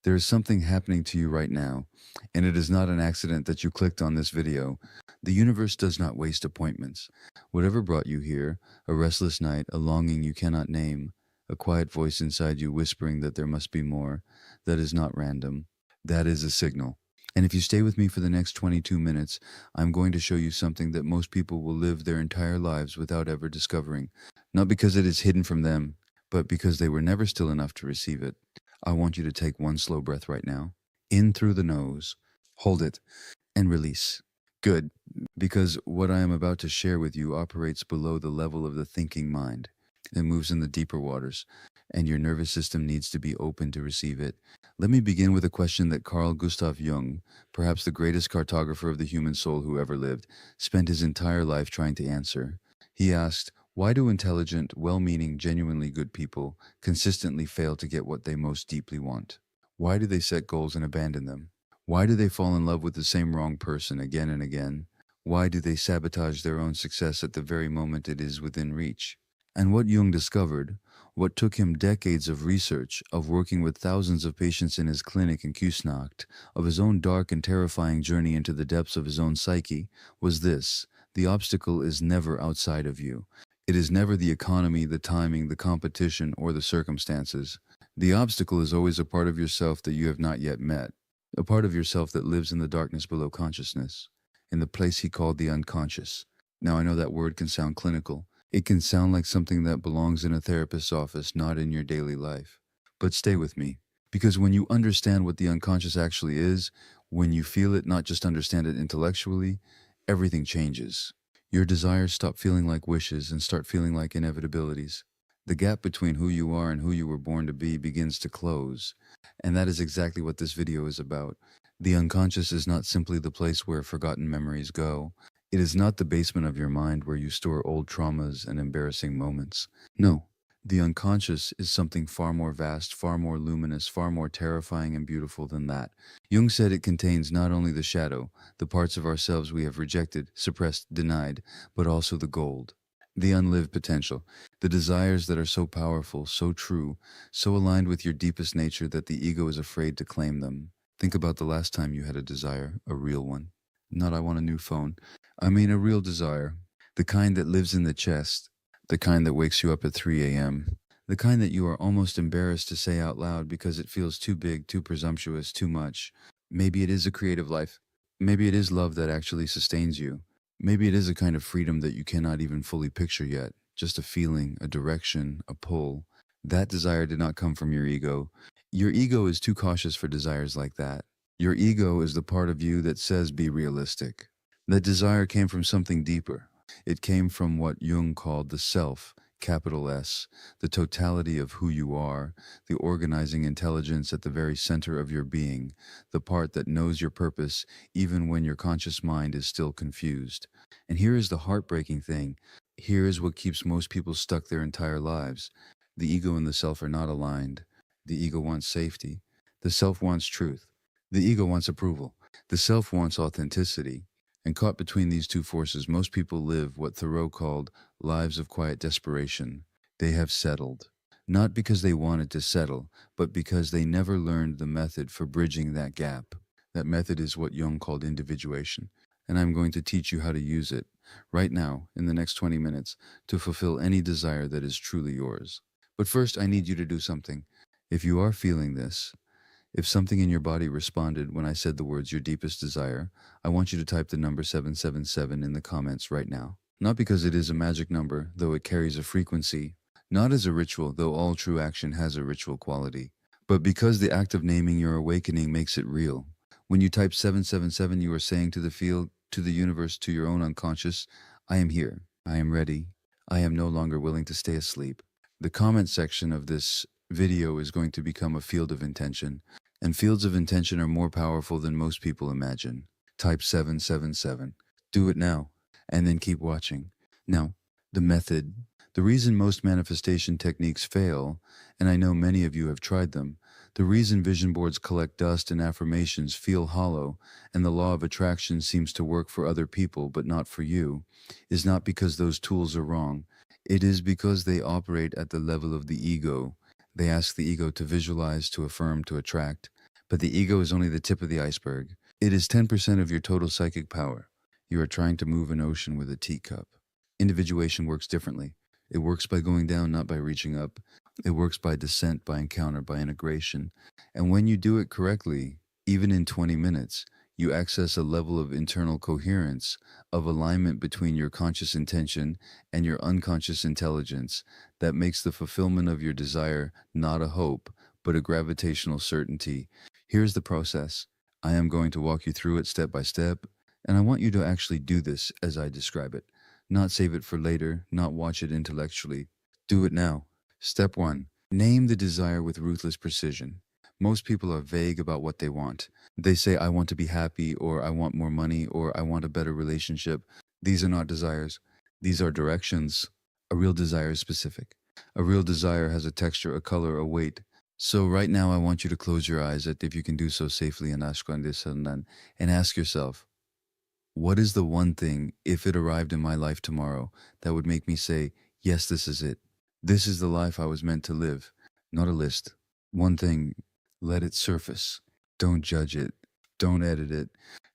There is something happening to you right now, and it is not an accident that you clicked on this video. The universe does not waste appointments. Whatever brought you here, a restless night, a longing you cannot name, a quiet voice inside you whispering that there must be more, that is not random. That is a signal. And if you stay with me for the next 22 minutes, I'm going to show you something that most people will live their entire lives without ever discovering. Not because it is hidden from them, but because they were never still enough to receive it. I want you to take one slow breath right now. In through the nose, hold it, and release. Good, because what I am about to share with you operates below the level of the thinking mind. It moves in the deeper waters, and your nervous system needs to be open to receive it. Let me begin with a question that Carl Gustav Jung, perhaps the greatest cartographer of the human soul who ever lived, spent his entire life trying to answer. He asked, why do intelligent, well-meaning, genuinely good people consistently fail to get what they most deeply want? Why do they set goals and abandon them? Why do they fall in love with the same wrong person again and again? Why do they sabotage their own success at the very moment it is within reach? And what Jung discovered, what took him decades of research, of working with thousands of patients in his clinic in Küsnacht, of his own dark and terrifying journey into the depths of his own psyche, was this: the obstacle is never outside of you. It is never the economy, the timing, the competition, or the circumstances. The obstacle is always a part of yourself that you have not yet met, a part of yourself that lives in the darkness below consciousness, in the place he called the unconscious. Now, I know that word can sound clinical. It can sound like something that belongs in a therapist's office, not in your daily life. But stay with me, because when you understand what the unconscious actually is, when you feel it, not just understand it intellectually, everything changes. Your desires stop feeling like wishes and start feeling like inevitabilities. The gap between who you are and who you were born to be begins to close. And that is exactly what this video is about. The unconscious is not simply the place where forgotten memories go. It is not the basement of your mind where you store old traumas and embarrassing moments. No, the unconscious is something far more vast, far more luminous, far more terrifying and beautiful than that. Jung said it contains not only the shadow, the parts of ourselves we have rejected, suppressed, denied, but also the gold, the unlived potential, the desires that are so powerful, so true, so aligned with your deepest nature that the ego is afraid to claim them. Think about the last time you had a desire, a real one. Not I want a new phone. I mean a real desire, the kind that lives in the chest, the kind that wakes you up at 3 a.m., the kind that you are almost embarrassed to say out loud because it feels too big, too presumptuous, too much. Maybe it is a creative life. Maybe it is love that actually sustains you. Maybe it is a kind of freedom that you cannot even fully picture yet, just a feeling, a direction, a pull. That desire did not come from your ego. Your ego is too cautious for desires like that. Your ego is the part of you that says be realistic. That desire came from something deeper. It came from what Jung called the self, capital S, the totality of who you are, the organizing intelligence at the very center of your being, the part that knows your purpose even when your conscious mind is still confused. And here is the heartbreaking thing. Here is what keeps most people stuck their entire lives. The ego and the self are not aligned. The ego wants safety. The self wants truth. The ego wants approval. The self wants authenticity. And caught between these two forces, most people live what Thoreau called lives of quiet desperation. They have settled. Not because they wanted to settle, but because they never learned the method for bridging that gap. That method is what Jung called individuation. And I'm going to teach you how to use it, right now, in the next 20 minutes, to fulfill any desire that is truly yours. But first, I need you to do something. If you are feeling this, if something in your body responded when I said the words your deepest desire, I want you to type the number 777 in the comments right now. Not because it is a magic number, though it carries a frequency. Not as a ritual, though all true action has a ritual quality. But because the act of naming your awakening makes it real. When you type 777, you are saying to the field, to the universe, to your own unconscious, I am here. I am ready. I am no longer willing to stay asleep. The comment section of this video is going to become a field of intention. And fields of intention are more powerful than most people imagine. Type 777. Do it now, and then keep watching. Now, the method. The reason most manifestation techniques fail, and I know many of you have tried them, the reason vision boards collect dust and affirmations feel hollow, and the law of attraction seems to work for other people but not for you, is not because those tools are wrong. It is because they operate at the level of the ego. They ask the ego to visualize, to affirm, to attract. But the ego is only the tip of the iceberg. It is 10% of your total psychic power. You are trying to move an ocean with a teacup. Individuation works differently. It works by going down, not by reaching up. It works by descent, by encounter, by integration. And when you do it correctly, even in 20 minutes, you access a level of internal coherence, of alignment between your conscious intention and your unconscious intelligence that makes the fulfillment of your desire not a hope, but a gravitational certainty. Here's the process. I am going to walk you through it step by step, and I want you to actually do this as I describe it. Not save it for later, not watch it intellectually. Do it now. Step 1. Name the desire with ruthless precision. Most people are vague about what they want. They say, I want to be happy, or I want more money, or I want a better relationship. These are not desires. These are directions. A real desire is specific. A real desire has a texture, a color, a weight. So right now I want you to close your eyes, if you can do so safely, and ask yourself, what is the one thing, if it arrived in my life tomorrow, that would make me say, yes, this is it. This is the life I was meant to live. Not a list. One thing. Let it surface. Don't judge it. Don't edit it.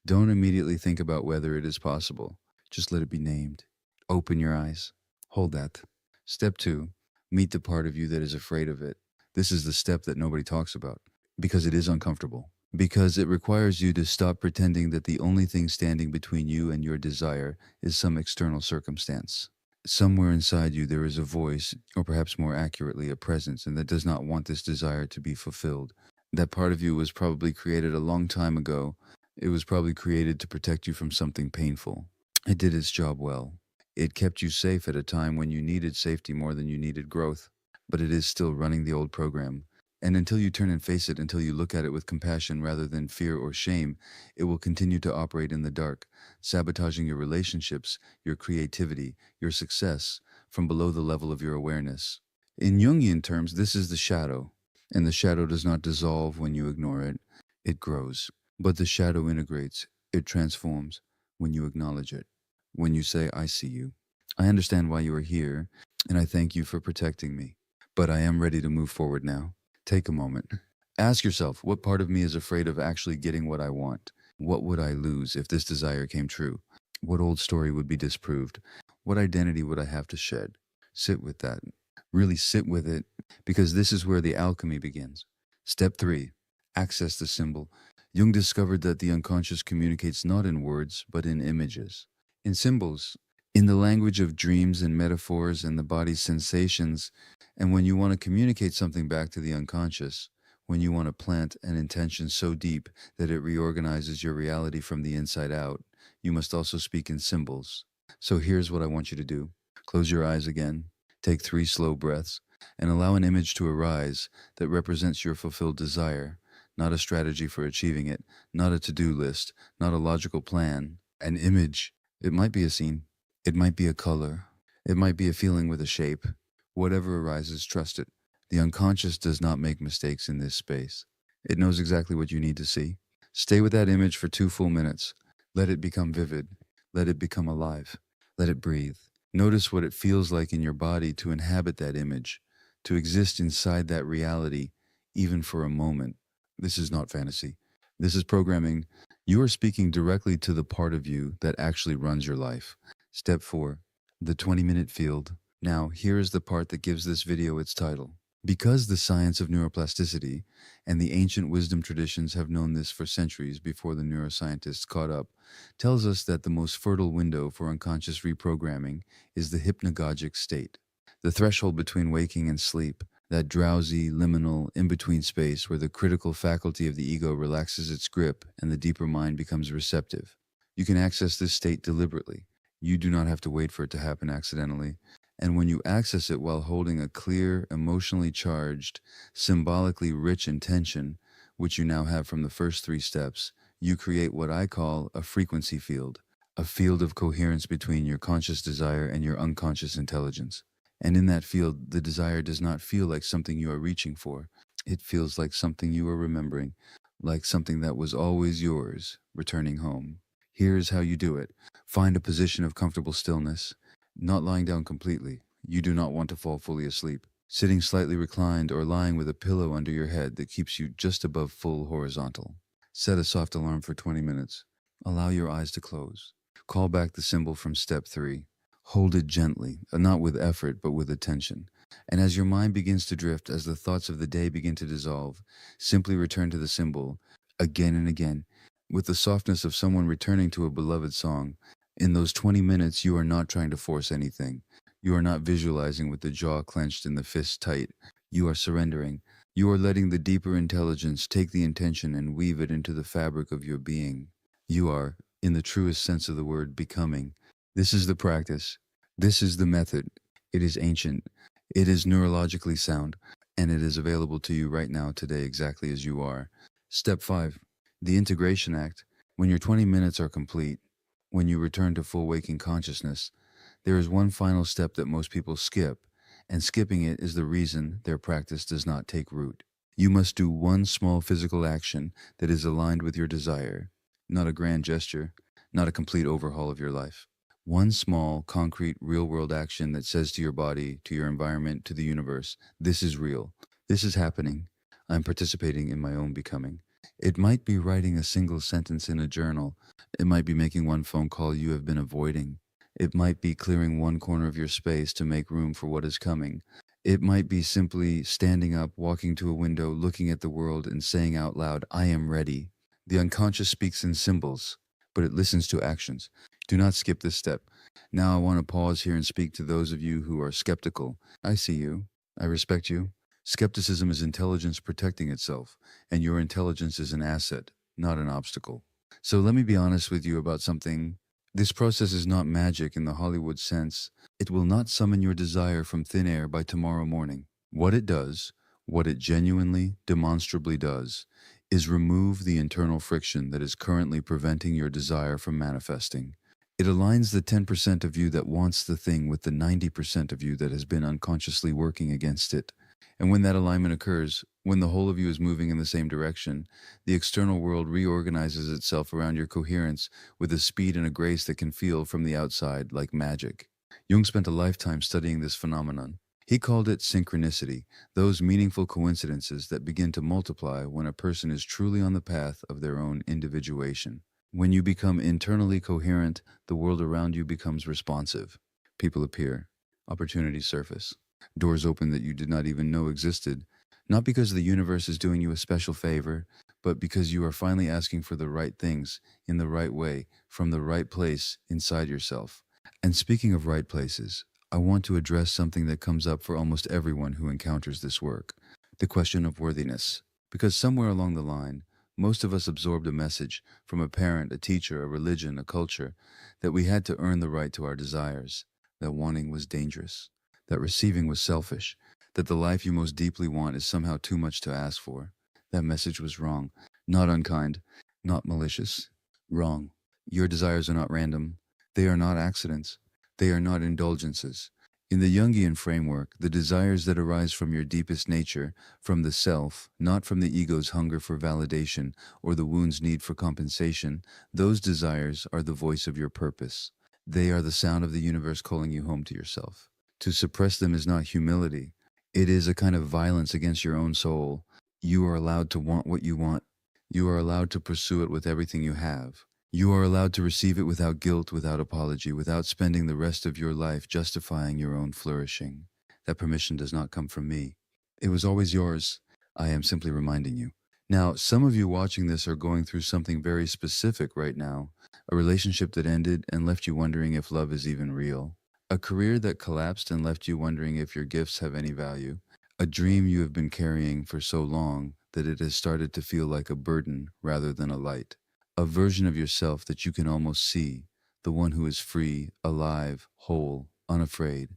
Don't immediately think about whether it is possible. Just let it be named. Open your eyes. Hold that. Step 2. Meet the part of you that is afraid of it. This is the step that nobody talks about, because it is uncomfortable. Because it requires you to stop pretending that the only thing standing between you and your desire is some external circumstance. Somewhere inside you there is a voice, or perhaps more accurately, a presence, and that does not want this desire to be fulfilled. That part of you was probably created a long time ago. It was probably created to protect you from something painful. It did its job well. It kept you safe at a time when you needed safety more than you needed growth. But it is still running the old program. And until you turn and face it, until you look at it with compassion rather than fear or shame, it will continue to operate in the dark, sabotaging your relationships, your creativity, your success, from below the level of your awareness. In Jungian terms, this is the shadow. And the shadow does not dissolve when you ignore it. It grows. But the shadow integrates. It transforms when you acknowledge it. When you say, I see you. I understand why you are here, and I thank you for protecting me. But I am ready to move forward now. Take a moment. Ask yourself, what part of me is afraid of actually getting what I want? What would I lose if this desire came true? What old story would be disproved? What identity would I have to shed? Sit with that. Really sit with it, because this is where the alchemy begins. Step 3. Access the symbol. Jung discovered that the unconscious communicates not in words, but in images. In symbols. In the language of dreams and metaphors and the body's sensations. And when you want to communicate something back to the unconscious, when you want to plant an intention so deep that it reorganizes your reality from the inside out, you must also speak in symbols. So here's what I want you to do. Close your eyes again. Take 3 slow breaths and allow an image to arise that represents your fulfilled desire, not a strategy for achieving it, not a to-do list, not a logical plan. An image. It might be a scene. It might be a color. It might be a feeling with a shape. Whatever arises, trust it. The unconscious does not make mistakes in this space. It knows exactly what you need to see. Stay with that image for 2 full minutes. Let it become vivid. Let it become alive. Let it breathe. Notice what it feels like in your body to inhabit that image, to exist inside that reality, even for a moment. This is not fantasy. This is programming. You are speaking directly to the part of you that actually runs your life. Step 4. The 20-minute field. Now, here is the part that gives this video its title. Because the science of neuroplasticity and the ancient wisdom traditions have known this for centuries before the neuroscientists caught up, tells us that the most fertile window for unconscious reprogramming is the hypnagogic state, the threshold between waking and sleep, that drowsy, liminal, in-between space where the critical faculty of the ego relaxes its grip and the deeper mind becomes receptive. You can access this state deliberately. You do not have to wait for it to happen accidentally. And when you access it while holding a clear, emotionally charged, symbolically rich intention, which you now have from the first 3 steps, you create what I call a frequency field, a field of coherence between your conscious desire and your unconscious intelligence. And in that field, the desire does not feel like something you are reaching for. It feels like something you are remembering, like something that was always yours, returning home. Here's how you do it. Find a position of comfortable stillness. Not lying down completely. You do not want to fall fully asleep. sitting slightly reclined or lying with a pillow under your head that keeps you just above full horizontal. Set a soft alarm for 20 minutes. Allow your eyes to close. Call back the symbol from step 3. Hold it gently, not with effort, but with attention. And as your mind begins to drift, as the thoughts of the day begin to dissolve, simply return to the symbol again and again, with the softness of someone returning to a beloved song. In those 20 minutes, you are not trying to force anything. You are not visualizing with the jaw clenched and the fist tight. You are surrendering. You are letting the deeper intelligence take the intention and weave it into the fabric of your being. You are, in the truest sense of the word, becoming. This is the practice. This is the method. It is ancient. It is neurologically sound, and it is available to you right now, today, exactly as you are. Step 5. The Integration Act. When your 20 minutes are complete, when you return to full waking consciousness, there is one final step that most people skip, and skipping it is the reason their practice does not take root. You must do one small physical action that is aligned with your desire, not a grand gesture, not a complete overhaul of your life. One small, concrete, real-world action that says to your body, to your environment, to the universe, this is real. This is happening. I'm participating in my own becoming. It might be writing a single sentence in a journal. It might be making one phone call you have been avoiding. It might be clearing one corner of your space to make room for what is coming. It might be simply standing up, walking to a window, looking at the world, and saying out loud, I am ready. The unconscious speaks in symbols, but it listens to actions. Do not skip this step. Now I want to pause here and speak to those of you who are skeptical. I see you. I respect you. Skepticism is intelligence protecting itself, and your intelligence is an asset, not an obstacle. So let me be honest with you about something. This process is not magic in the Hollywood sense. It will not summon your desire from thin air by tomorrow morning. What it does, what it genuinely, demonstrably does, is remove the internal friction that is currently preventing your desire from manifesting. It aligns the 10% of you that wants the thing with the 90% of you that has been unconsciously working against it. And when that alignment occurs, when the whole of you is moving in the same direction, the external world reorganizes itself around your coherence with a speed and a grace that can feel from the outside like magic. Jung spent a lifetime studying this phenomenon. He called it synchronicity, those meaningful coincidences that begin to multiply when a person is truly on the path of their own individuation. When you become internally coherent, the world around you becomes responsive. People appear. Opportunities surface. Doors open that you did not even know existed, not because the universe is doing you a special favor, but because you are finally asking for the right things in the right way, from the right place inside yourself. And speaking of right places, I want to address something that comes up for almost everyone who encounters this work, the question of worthiness. Because somewhere along the line, most of us absorbed a message from a parent, a teacher, a religion, a culture, that we had to earn the right to our desires, that wanting was dangerous, that receiving was selfish, that the life you most deeply want is somehow too much to ask for. That message was wrong, not unkind, not malicious, wrong. Your desires are not random. They are not accidents. They are not indulgences. In the Jungian framework, the desires that arise from your deepest nature, from the self, not from the ego's hunger for validation or the wound's need for compensation, those desires are the voice of your purpose. They are the sound of the universe calling you home to yourself. To suppress them is not humility. It is a kind of violence against your own soul. You are allowed to want what you want. You are allowed to pursue it with everything you have. You are allowed to receive it without guilt, without apology, without spending the rest of your life justifying your own flourishing. That permission does not come from me. It was always yours. I am simply reminding you. Now, some of you watching this are going through something very specific right now. A relationship that ended and left you wondering if love is even real. A career that collapsed and left you wondering if your gifts have any value. A dream you have been carrying for so long that it has started to feel like a burden rather than a light. A version of yourself that you can almost see, the one who is free, alive, whole, unafraid,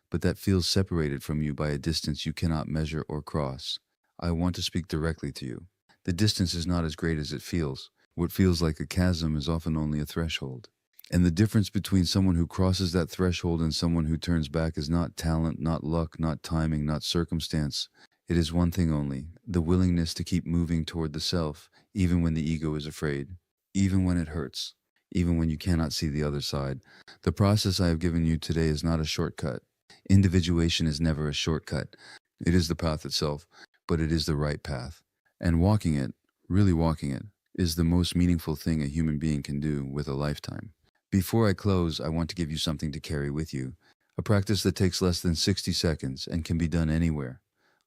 but that feels separated from you by a distance you cannot measure or cross. I want to speak directly to you. The distance is not as great as it feels. What feels like a chasm is often only a threshold. And the difference between someone who crosses that threshold and someone who turns back is not talent, not luck, not timing, not circumstance. It is one thing only, the willingness to keep moving toward the self, even when the ego is afraid, even when it hurts, even when you cannot see the other side. The process I have given you today is not a shortcut. Individuation is never a shortcut. It is the path itself, but it is the right path. And walking it, really walking it, is the most meaningful thing a human being can do with a lifetime. Before I close, I want to give you something to carry with you. A practice that takes less than 60 seconds and can be done anywhere.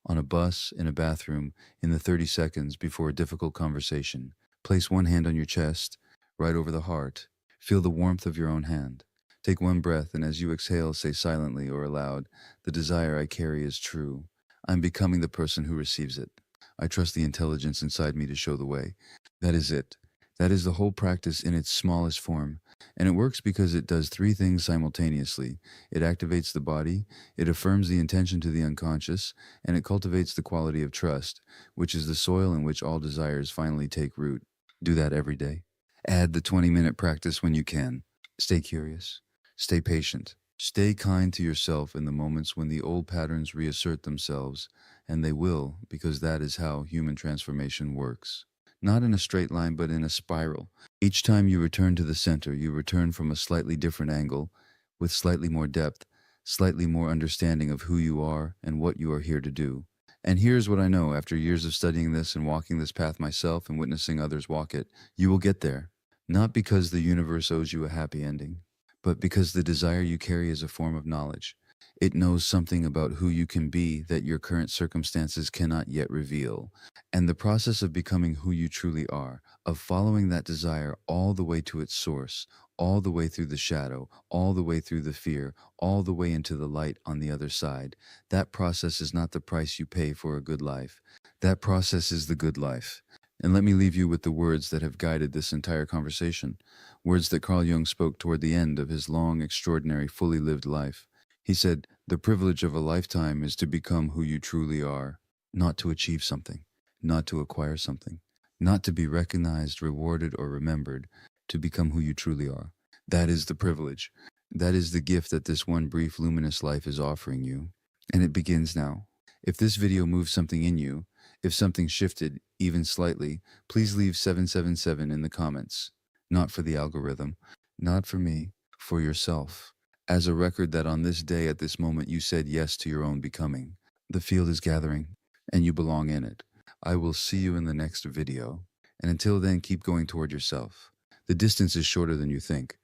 On a bus, in a bathroom, in the 30 seconds before a difficult conversation. Place one hand on your chest, right over the heart. Feel the warmth of your own hand. Take one breath, and as you exhale, say silently or aloud, "The desire I carry is true. I'm becoming the person who receives it. I trust the intelligence inside me to show the way." That is it. That is the whole practice in its smallest form. And it works because it does three things simultaneously. It activates the body, it affirms the intention to the unconscious, and it cultivates the quality of trust, which is the soil in which all desires finally take root. Do that every day. Add the 20-minute practice when you can. Stay curious. Stay patient. Stay kind to yourself in the moments when the old patterns reassert themselves, and they will, because that is how human transformation works. Not in a straight line, but in a spiral. Each time you return to the center, you return from a slightly different angle, with slightly more depth, slightly more understanding of who you are and what you are here to do. And here's what I know after years of studying this and walking this path myself and witnessing others walk it: you will get there. Not because the universe owes you a happy ending, but because the desire you carry is a form of knowledge. It knows something about who you can be that your current circumstances cannot yet reveal. And the process of becoming who you truly are, of following that desire all the way to its source, all the way through the shadow, all the way through the fear, all the way into the light on the other side, that process is not the price you pay for a good life. That process is the good life. And let me leave you with the words that have guided this entire conversation, words that Carl Jung spoke toward the end of his long, extraordinary, fully lived life. He said, "The privilege of a lifetime is to become who you truly are, not to achieve something, not to acquire something, not to be recognized, rewarded, or remembered, to become who you truly are. That is the privilege. That is the gift that this one brief luminous life is offering you. And it begins now. If this video moved something in you, if something shifted, even slightly, please leave 777 in the comments. Not for the algorithm, not for me, for yourself. As a record that on this day, at this moment, you said yes to your own becoming. The field is gathering, and you belong in it. I will see you in the next video. And until then, keep going toward yourself. The distance is shorter than you think.